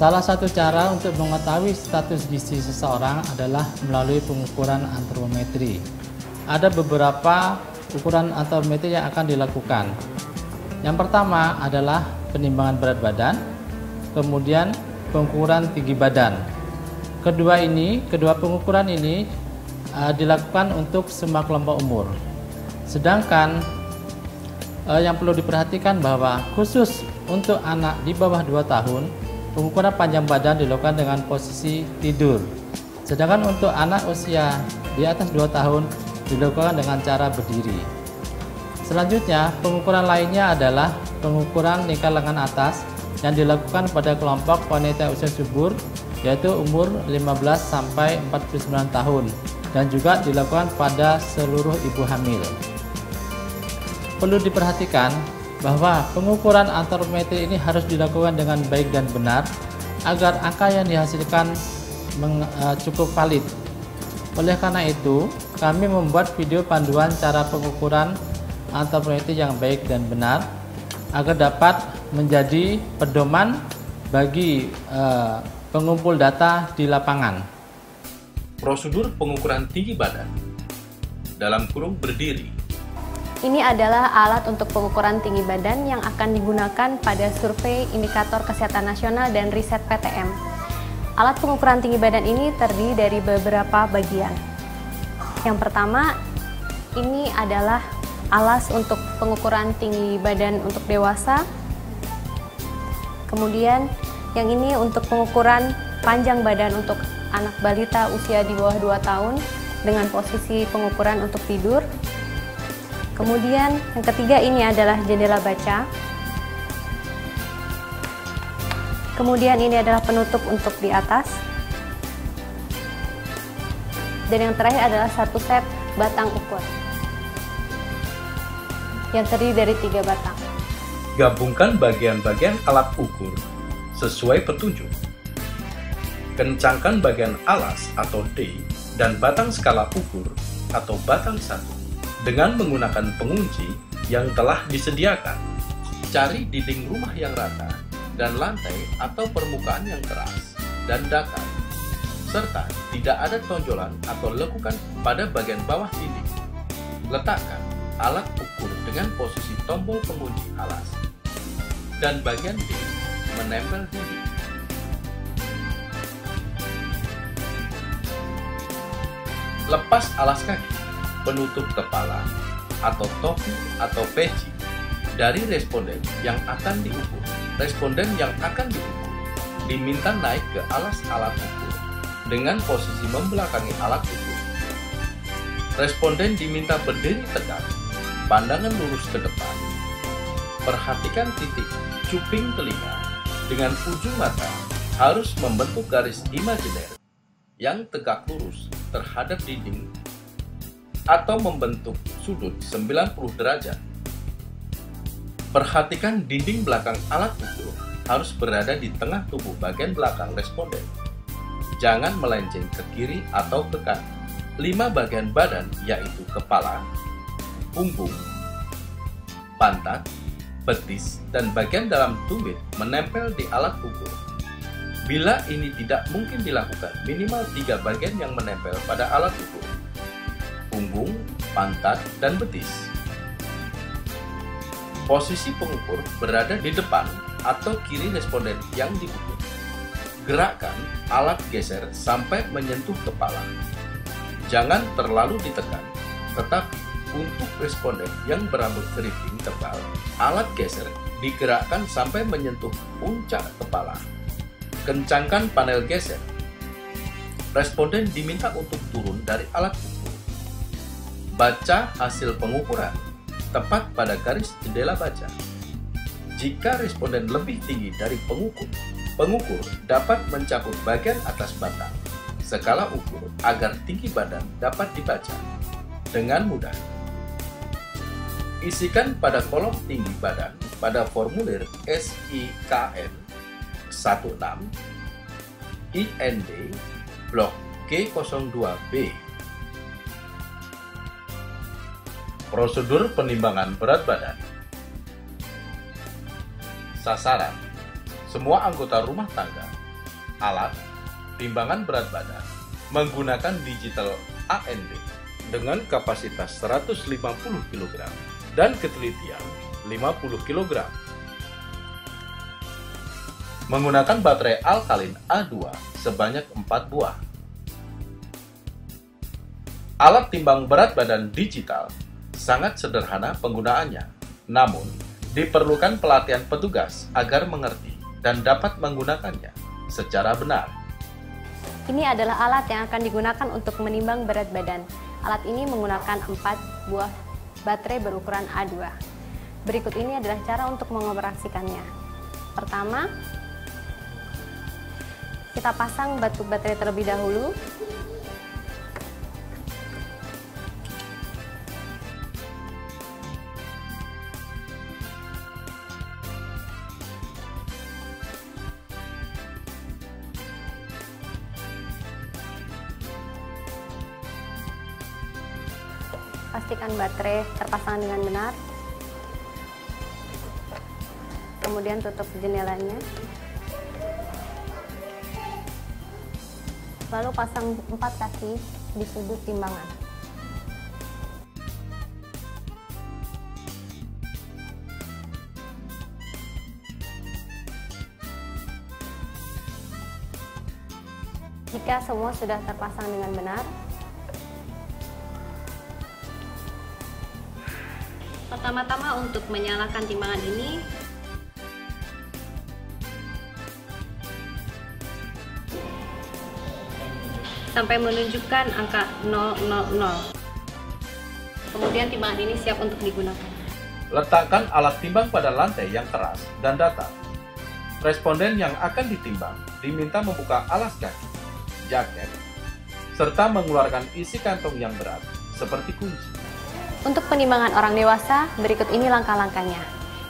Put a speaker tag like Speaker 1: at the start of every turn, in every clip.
Speaker 1: Salah satu cara untuk mengetahui status gizi seseorang adalah melalui pengukuran antropometri. Ada beberapa ukuran antropometri yang akan dilakukan. Yang pertama adalah penimbangan berat badan, kemudian pengukuran tinggi badan. Kedua pengukuran ini dilakukan untuk semua kelompok umur. Sedangkan yang perlu diperhatikan bahwa khusus untuk anak di bawah 2 tahun, pengukuran panjang badan dilakukan dengan posisi tidur. Sedangkan untuk anak usia di atas 2 tahun dilakukan dengan cara berdiri. Selanjutnya, pengukuran lainnya adalah pengukuran lingkar lengan atas yang dilakukan pada kelompok wanita usia subur, yaitu umur 15 sampai 49 tahun dan juga dilakukan pada seluruh ibu hamil. Perlu diperhatikan bahwa pengukuran antropometri ini harus dilakukan dengan baik dan benar agar angka yang dihasilkan cukup valid. Oleh karena itu, kami membuat video panduan cara pengukuran antropometri yang baik dan benar agar dapat menjadi pedoman bagi pengumpul data di lapangan.
Speaker 2: Prosedur pengukuran tinggi badan dalam kurung berdiri.
Speaker 3: Ini adalah alat untuk pengukuran tinggi badan yang akan digunakan pada survei indikator kesehatan nasional dan riset PTM. Alat pengukuran tinggi badan ini terdiri dari beberapa bagian. Yang pertama, ini adalah alas untuk pengukuran tinggi badan untuk dewasa. Kemudian yang ini untuk pengukuran panjang badan untuk anak balita usia di bawah 2 tahun dengan posisi pengukuran untuk tidur. Kemudian yang ketiga ini adalah jendela baca. Kemudian ini adalah penutup untuk di atas. Dan yang terakhir adalah satu set batang ukur yang terdiri dari 3 batang.
Speaker 2: Gabungkan bagian-bagian alat ukur sesuai petunjuk. Kencangkan bagian alas atau D dan batang skala ukur atau batang 1 dengan menggunakan pengunci yang telah disediakan. Cari dinding rumah yang rata dan lantai atau permukaan yang keras dan datar, serta tidak ada tonjolan atau lekukan pada bagian bawah dinding. Letakkan alat ukur dengan posisi tombol pengunci alas dan bagian D menempel dinding. Lepas alas kaki, penutup kepala atau topi atau peci dari responden yang akan diukur. Responden yang akan diukur diminta naik ke alas alat ukur dengan posisi membelakangi alat ukur. Responden diminta berdiri tegak, pandangan lurus ke depan. Perhatikan titik cuping telinga dengan ujung mata harus membentuk garis imajiner yang tegak lurus terhadap dinding atau membentuk sudut 90 derajat. Perhatikan dinding belakang alat ukur harus berada di tengah tubuh bagian belakang responden. Jangan melenceng ke kiri atau ke kanan. 5 bagian badan yaitu kepala, punggung, pantat, betis, dan bagian dalam tumit menempel di alat ukur. Bila ini tidak mungkin dilakukan, minimal 3 bagian yang menempel pada alat ukur: punggung, pantat, dan betis. Posisi pengukur berada di depan atau kiri responden yang diukur. Gerakan alat geser sampai menyentuh kepala. Jangan terlalu ditekan, tetapi untuk responden yang berambut keriting tebal, alat geser digerakkan sampai menyentuh puncak kepala. Kencangkan panel geser. Responden diminta untuk turun dari alat ukur. Baca hasil pengukuran tepat pada garis jendela baca. Jika responden lebih tinggi dari pengukur dapat mencakup bagian atas batang skala ukur agar tinggi badan dapat dibaca dengan mudah. Isikan pada kolom tinggi badan pada formulir SIKM 16 IND Blok G02B. Prosedur penimbangan berat badan. Sasaran: semua anggota rumah tangga alat, timbangan berat badan, menggunakan digital AND dengan kapasitas 150 kg dan ketelitian 50 kg. Menggunakan baterai alkalin A2 sebanyak 4 buah. Alat timbang berat badan digital sangat sederhana penggunaannya, namun diperlukan pelatihan petugas agar mengerti dan dapat menggunakannya secara benar.
Speaker 3: Ini adalah alat yang akan digunakan untuk menimbang berat badan. Alat ini menggunakan 4 buah baterai berukuran A2. Berikut ini adalah cara untuk mengoperasikannya. Pertama, kita pasang batu baterai terlebih dahulu. Pastikan baterai terpasang dengan benar. Kemudian tutup jendelanya. Lalu pasang 4 kaki di sudut timbangan. Jika semua sudah terpasang dengan benar, pertama-tama untuk menyalakan timbangan ini, sampai menunjukkan angka 000. Kemudian timbangan ini siap untuk digunakan.
Speaker 2: Letakkan alat timbang pada lantai yang keras dan datar. Responden yang akan ditimbang diminta membuka alas kaki, jaket, serta mengeluarkan isi kantong yang berat seperti kunci.
Speaker 3: Untuk penimbangan orang dewasa, berikut ini langkah-langkahnya.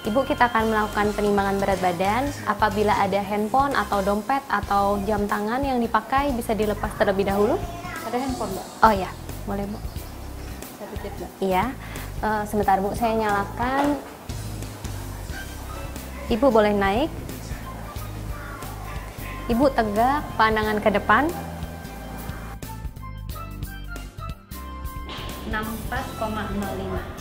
Speaker 3: Ibu, kita akan melakukan penimbangan berat badan. Apabila ada handphone atau dompet atau jam tangan yang dipakai, bisa dilepas terlebih dahulu.
Speaker 4: Ada handphone, Mbak?
Speaker 3: Oh ya, boleh, Bu.
Speaker 4: Saya titip, Mbak.
Speaker 3: Iya, sebentar, Bu, saya nyalakan. Ibu boleh naik. Ibu tegak, pandangan ke depan. 64,05.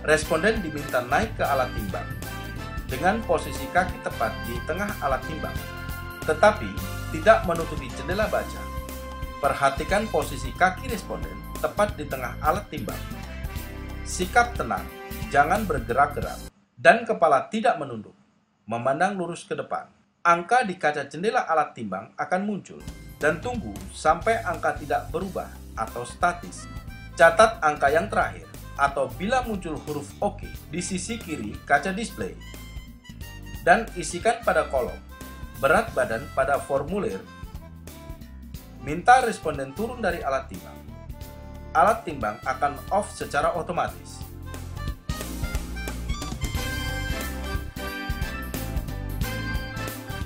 Speaker 2: Responden diminta naik ke alat timbang dengan posisi kaki tepat di tengah alat timbang, tetapi tidak menutupi jendela baca. Perhatikan posisi kaki responden tepat di tengah alat timbang. Sikap tenang, jangan bergerak-gerak, dan kepala tidak menunduk, memandang lurus ke depan. Angka di kaca jendela alat timbang akan muncul, dan tunggu sampai angka tidak berubah atau statis. Catat angka yang terakhir, atau bila muncul huruf OK di sisi kiri kaca display, dan isikan pada kolom berat badan pada formulir. Minta responden turun dari alat timbang. Alat timbang akan off secara otomatis.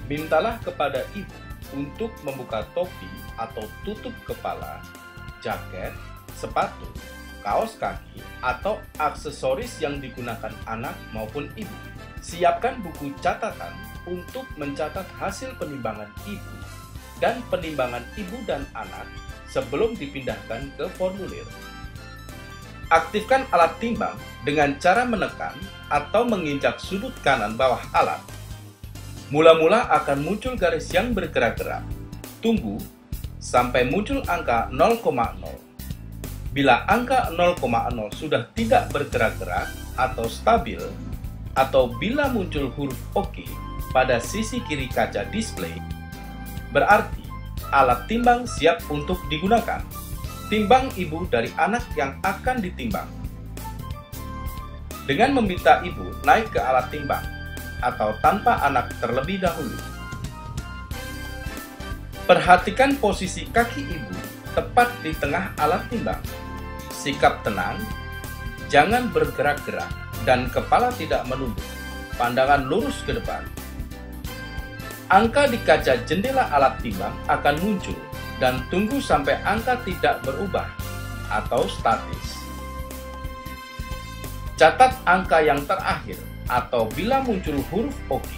Speaker 2: Mintalah kepada ibu untuk membuka topi atau tutup kepala, jaket, sepatu, kaos kaki, atau aksesoris yang digunakan anak maupun ibu. Siapkan buku catatan untuk mencatat hasil penimbangan ibu dan penimbangan ibu dan anak sebelum dipindahkan ke formulir. Aktifkan alat timbang dengan cara menekan atau menginjak sudut kanan bawah alat. Mula-mula akan muncul garis yang bergerak-gerak. Tunggu sampai muncul angka 0,0. Bila angka 0,0 sudah tidak bergerak-gerak atau stabil, atau bila muncul huruf OK pada sisi kiri kaca display, berarti alat timbang siap untuk digunakan. Timbang ibu dari anak yang akan ditimbang. Dengan meminta ibu naik ke alat timbang, atau tanpa anak terlebih dahulu. Perhatikan posisi kaki ibu tepat di tengah alat timbang. Sikap tenang, jangan bergerak-gerak. dan kepala tidak menunduk, pandangan lurus ke depan. Angka di kaca jendela alat timbang akan muncul dan tunggu sampai angka tidak berubah atau statis. Catat angka yang terakhir atau bila muncul huruf OK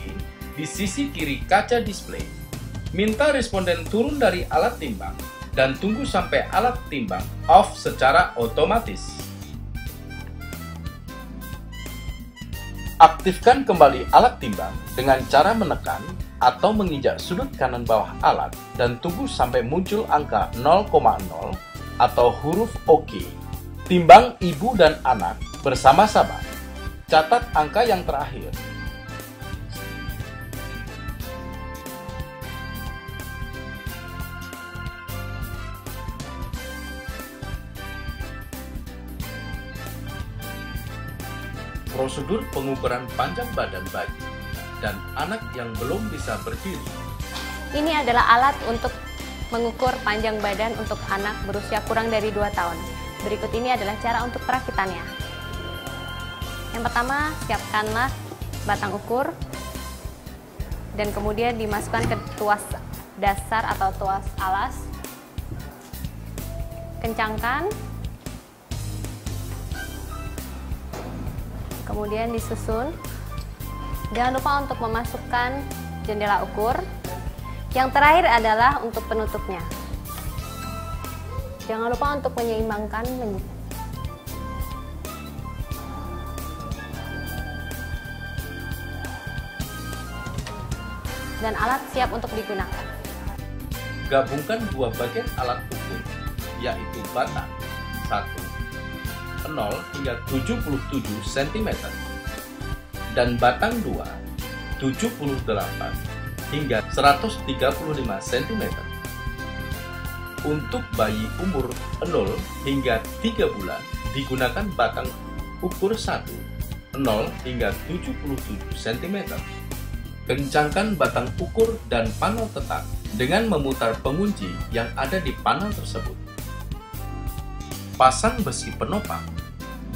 Speaker 2: di sisi kiri kaca display. Minta responden turun dari alat timbang dan tunggu sampai alat timbang off secara otomatis. Aktifkan kembali alat timbang dengan cara menekan atau menginjak sudut kanan bawah alat dan tunggu sampai muncul angka 0,0 atau huruf OK. Timbang ibu dan anak bersama-sama. Catat angka yang terakhir. Prosedur pengukuran panjang badan bayi dan anak yang belum bisa berdiri.
Speaker 3: Ini adalah alat untuk mengukur panjang badan untuk anak berusia kurang dari 2 tahun. Berikut ini adalah cara untuk perakitannya. Yang pertama, siapkanlah batang ukur dan kemudian dimasukkan ke tuas dasar atau tuas alas. Kencangkan. Kemudian disusun. Jangan lupa untuk memasukkan jendela ukur. Yang terakhir adalah untuk penutupnya. Jangan lupa untuk menyeimbangkan. Dan alat siap untuk digunakan.
Speaker 2: Gabungkan dua bagian alat ukur, yaitu batang 1, 0 hingga 77 cm, dan batang 2, 78 hingga 135 cm. Untuk bayi umur 0 hingga 3 bulan digunakan batang ukur 1, 0 hingga 77 cm. Kencangkan batang ukur dan panel tetap dengan memutar pengunci yang ada di panel tersebut. Pasang besi penopang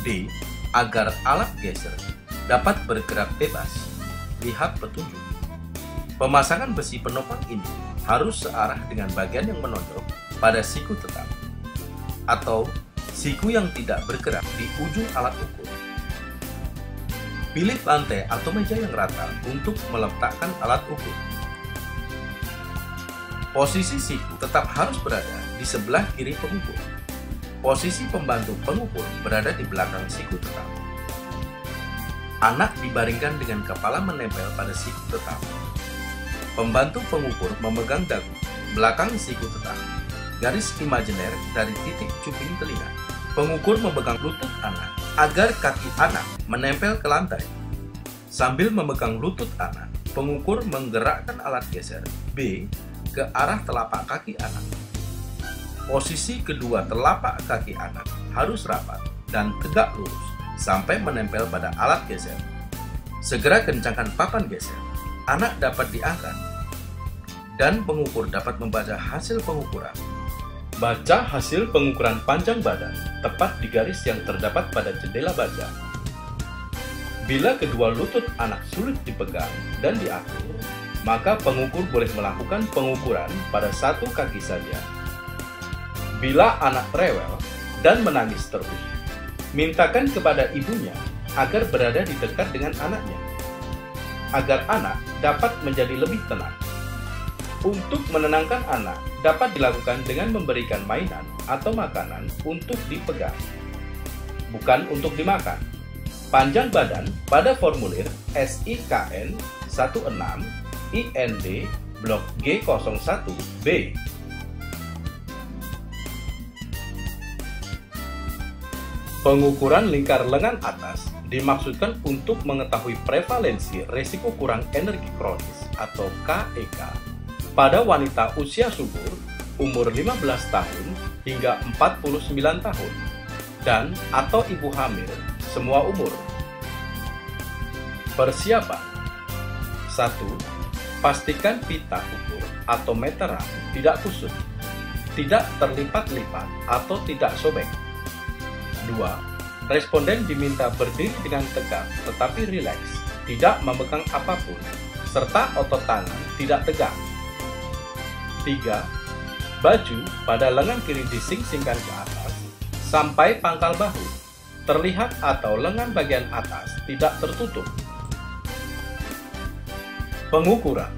Speaker 2: D agar alat geser dapat bergerak bebas. Lihat petunjuk. Pemasangan besi penopang ini harus searah dengan bagian yang menonjol pada siku tetap atau siku yang tidak bergerak di ujung alat ukur. Pilih lantai atau meja yang rata untuk meletakkan alat ukur. Posisi siku tetap harus berada di sebelah kiri pengukur. Posisi pembantu pengukur berada di belakang siku tetap. Anak dibaringkan dengan kepala menempel pada siku tetap. Pembantu pengukur memegang dagu belakang siku tetap. Garis imajiner dari titik cuping telinga. Pengukur memegang lutut anak agar kaki anak menempel ke lantai. Sambil memegang lutut anak, pengukur menggerakkan alat geser B ke arah telapak kaki anak. Posisi kedua telapak kaki anak harus rapat dan tegak lurus sampai menempel pada alat geser. Segera kencangkan papan geser. Anak dapat diangkat dan pengukur dapat membaca hasil pengukuran. Baca hasil pengukuran panjang badan tepat di garis yang terdapat pada jendela baja. Bila kedua lutut anak sulit dipegang dan diatur, maka pengukur boleh melakukan pengukuran pada satu kaki saja. Bila anak rewel dan menangis terus, mintakan kepada ibunya agar berada di dekat dengan anaknya, agar anak dapat menjadi lebih tenang. Untuk menenangkan anak dapat dilakukan dengan memberikan mainan atau makanan untuk dipegang, bukan untuk dimakan. Panjang badan pada formulir SIKN 16 IND Blok G01B. Pengukuran lingkar lengan atas dimaksudkan untuk mengetahui prevalensi risiko kurang energi kronis atau KEK pada wanita usia subur umur 15 tahun hingga 49 tahun dan atau ibu hamil semua umur. Persiapan 1. Pastikan pita ukur atau meteran tidak kusut, tidak terlipat-lipat atau tidak sobek. 2. Responden diminta berdiri dengan tegak tetapi rileks, tidak memegang apapun, serta otot tangan tidak tegak. 3. Baju pada lengan kiri dising-singkan ke atas sampai pangkal bahu terlihat atau lengan bagian atas tidak tertutup. Pengukuran.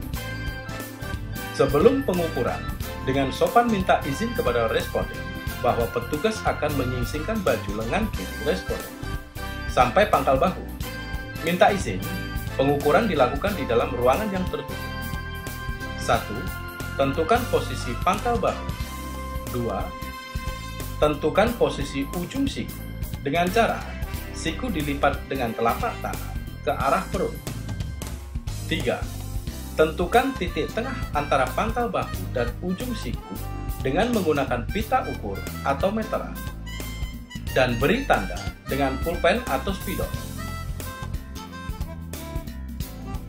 Speaker 2: Sebelum pengukuran, dengan sopan minta izin kepada responden bahwa petugas akan menyingsingkan baju lengan kiri responden sampai pangkal bahu. Minta izin, pengukuran dilakukan di dalam ruangan yang tertutup. 1. Tentukan posisi pangkal bahu. 2. Tentukan posisi ujung siku dengan cara siku dilipat dengan telapak tangan ke arah perut. 3. Tentukan titik tengah antara pangkal bahu dan ujung siku dengan menggunakan pita ukur atau meteran, dan beri tanda dengan pulpen atau spidol.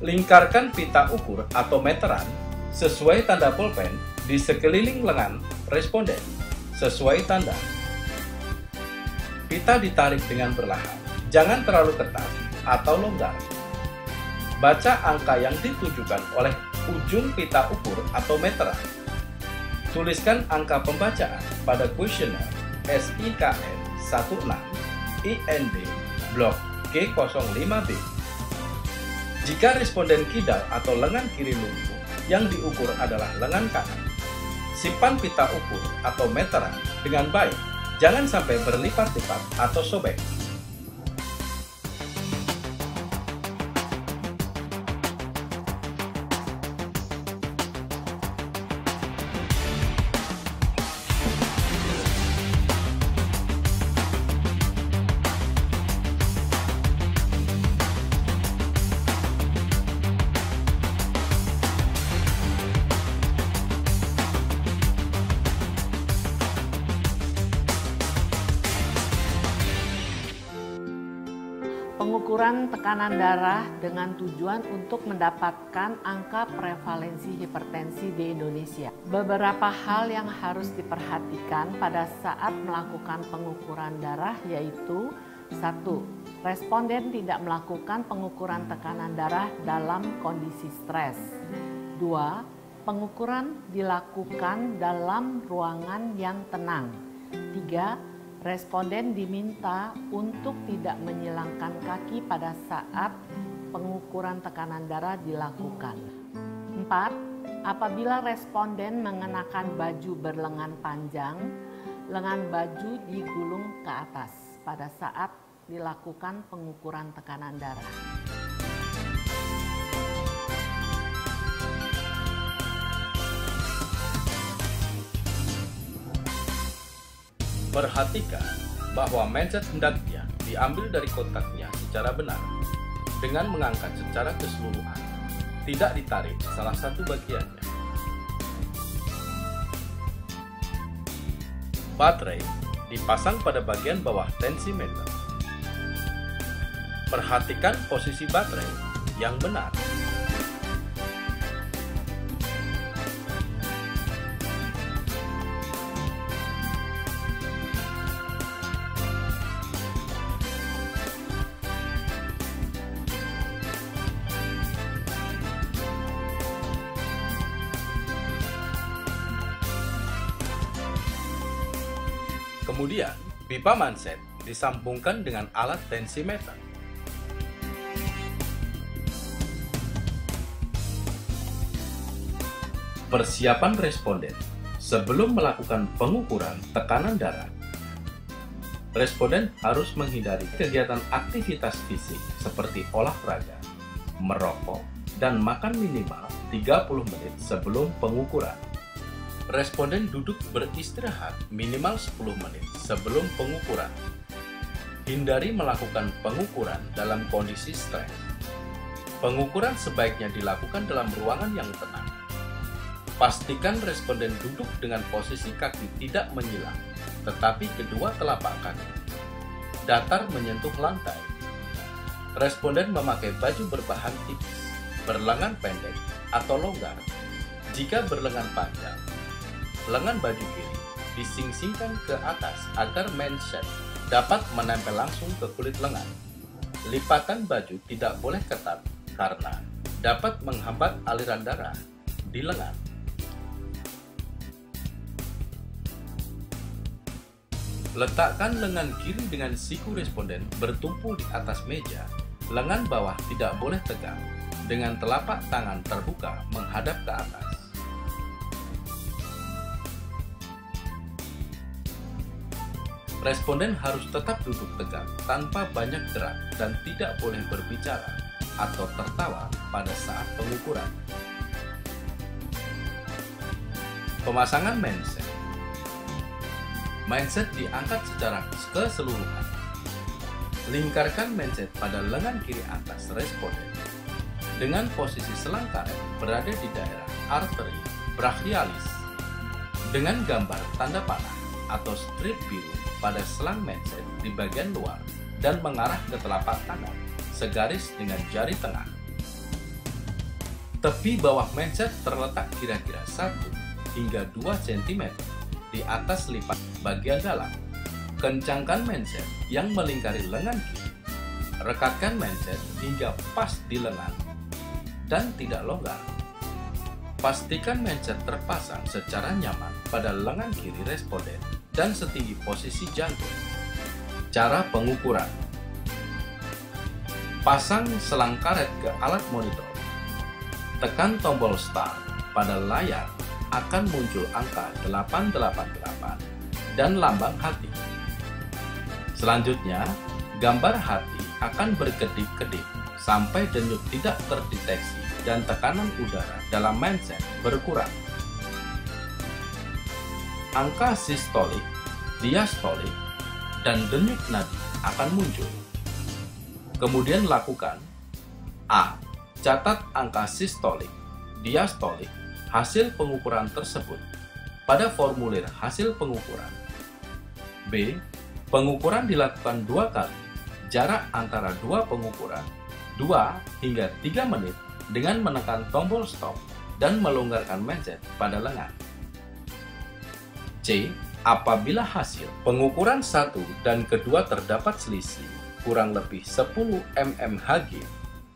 Speaker 2: Lingkarkan pita ukur atau meteran sesuai tanda pulpen di sekeliling lengan responden sesuai tanda. Pita ditarik dengan perlahan, jangan terlalu ketat atau longgar. Baca angka yang ditujukan oleh ujung pita ukur atau meteran. Tuliskan angka pembacaan pada kuesioner SIKN 16 IND Blok G05B. Jika responden kidal atau lengan kiri lumpuh, yang diukur adalah lengan kanan, simpan pita ukur atau meteran dengan baik, jangan sampai berlipat-lipat atau sobek.
Speaker 5: Pengukuran tekanan darah dengan tujuan untuk mendapatkan angka prevalensi hipertensi di Indonesia. Beberapa hal yang harus diperhatikan pada saat melakukan pengukuran darah yaitu 1. Responden tidak melakukan pengukuran tekanan darah dalam kondisi stres. 2. Pengukuran dilakukan dalam ruangan yang tenang. 3. Responden diminta untuk tidak menyilangkan kaki pada saat pengukuran tekanan darah dilakukan. 4. Apabila responden mengenakan baju berlengan panjang, lengan baju digulung ke atas pada saat dilakukan pengukuran tekanan darah.
Speaker 2: Perhatikan bahwa manjat hendaknya diambil dari kotaknya secara benar dengan mengangkat secara keseluruhan, tidak ditarik salah satu bagiannya. Baterai dipasang pada bagian bawah tensimeter. Perhatikan posisi baterai yang benar. Kemudian, pipa manset disambungkan dengan alat tensimeter. Persiapan responden sebelum melakukan pengukuran tekanan darah. Responden harus menghindari kegiatan aktivitas fisik seperti olahraga, merokok, dan makan minimal 30 menit sebelum pengukuran. Responden duduk beristirahat minimal 10 menit sebelum pengukuran. Hindari melakukan pengukuran dalam kondisi stres. Pengukuran sebaiknya dilakukan dalam ruangan yang tenang. Pastikan responden duduk dengan posisi kaki tidak menyilang, tetapi kedua telapak kaki datar menyentuh lantai. Responden memakai baju berbahan tipis, berlengan pendek atau longgar. Jika berlengan panjang, lengan baju kiri dising-singkan ke atas agar man shape dapat menempel langsung ke kulit lengan. Lipatan baju tidak boleh ketat karena dapat menghambat aliran darah di lengan. Letakkan lengan kiri dengan siku responden bertumpu di atas meja. Lengan bawah tidak boleh tegang, dengan telapak tangan terbuka menghadap ke atas. Responden harus tetap duduk tegak tanpa banyak gerak dan tidak boleh berbicara atau tertawa pada saat pengukuran. Pemasangan mindset. Mindset diangkat secara keseluruhan. Lingkarkan mindset pada lengan kiri atas responden dengan posisi selang karet berada di daerah arteri brachialis dengan gambar tanda panah atau strip biru pada selang mindset di bagian luar dan mengarah ke telapak tangan segaris dengan jari tengah. Tepi bawah mindset terletak kira-kira 1 hingga 2 cm di atas lipat bagian dalam. Kencangkan mindset yang melingkari lengan kiri. Rekatkan mindset hingga pas di lengan dan tidak longgar. Pastikan mindset terpasang secara nyaman pada lengan kiri responden dan setinggi posisi jantung. Cara pengukuran. Pasang selang karet ke alat monitor. Tekan tombol start. Pada layar akan muncul angka 888 dan lambang hati. Selanjutnya, gambar hati akan berkedip-kedip sampai denyut tidak terdeteksi dan tekanan udara dalam mindset berkurang. Angka sistolik, diastolik, dan denyut nadi akan muncul. Kemudian lakukan A. Catat angka sistolik, diastolik, hasil pengukuran tersebut pada formulir hasil pengukuran. B. Pengukuran dilakukan 2 kali, jarak antara 2 pengukuran 2 hingga 3 menit dengan menekan tombol stop dan melonggarkan mindset pada lengan. C. Apabila hasil pengukuran 1 dan kedua terdapat selisih kurang lebih 10 mmHg,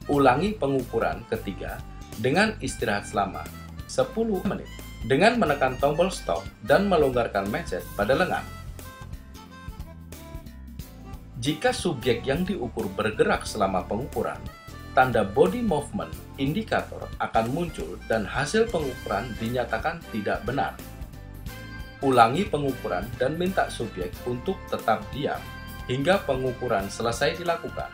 Speaker 2: ulangi pengukuran ketiga dengan istirahat selama 10 menit dengan menekan tombol stop dan melonggarkan mindset pada lengan. Jika subjek yang diukur bergerak selama pengukuran, tanda body movement indikator akan muncul dan hasil pengukuran dinyatakan tidak benar. Ulangi pengukuran dan minta subjek untuk tetap diam hingga pengukuran selesai dilakukan.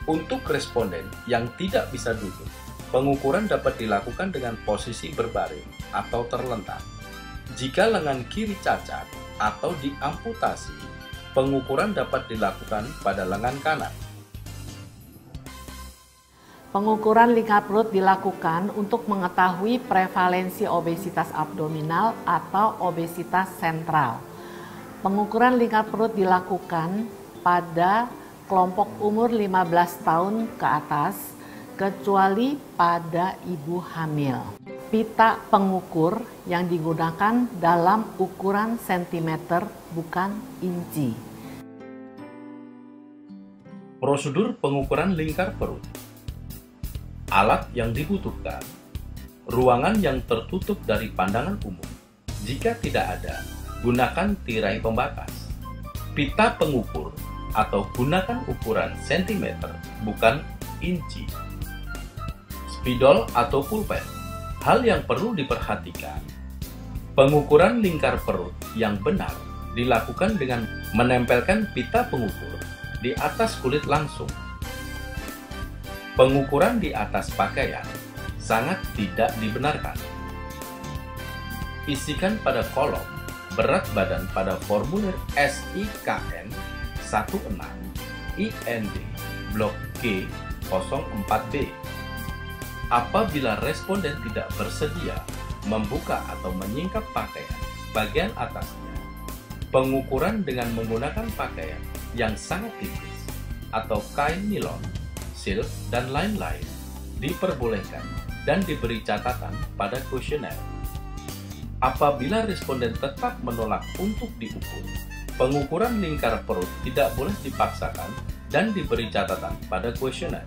Speaker 2: Untuk responden yang tidak bisa duduk, pengukuran dapat dilakukan dengan posisi berbaring atau terlentang. Jika lengan kiri cacat atau diamputasi, pengukuran dapat dilakukan pada lengan kanan.
Speaker 5: Pengukuran lingkar perut dilakukan untuk mengetahui prevalensi obesitas abdominal atau obesitas sentral. Pengukuran lingkar perut dilakukan pada kelompok umur 15 tahun ke atas, kecuali pada ibu hamil. Pita pengukur yang digunakan dalam ukuran sentimeter bukan inci.
Speaker 2: Prosedur pengukuran lingkar perut. Alat yang dibutuhkan, ruangan yang tertutup dari pandangan umum. Jika tidak ada, gunakan tirai pembatas. Pita pengukur atau gunakan ukuran sentimeter bukan inci. Spidol atau pulpen. Hal yang perlu diperhatikan, pengukuran lingkar perut yang benar dilakukan dengan menempelkan pita pengukur di atas kulit langsung. Pengukuran di atas pakaian sangat tidak dibenarkan. Isikan pada kolom berat badan pada formulir SIKN 16 IND Blok G 04B. Apabila responden tidak bersedia membuka atau menyingkap pakaian bagian atasnya, pengukuran dengan menggunakan pakaian yang sangat tipis atau kain nilon, silk, dan lain-lain diperbolehkan dan diberi catatan pada kuesioner. Apabila responden tetap menolak untuk diukur, pengukuran lingkar perut tidak boleh dipaksakan dan diberi catatan pada kuesioner.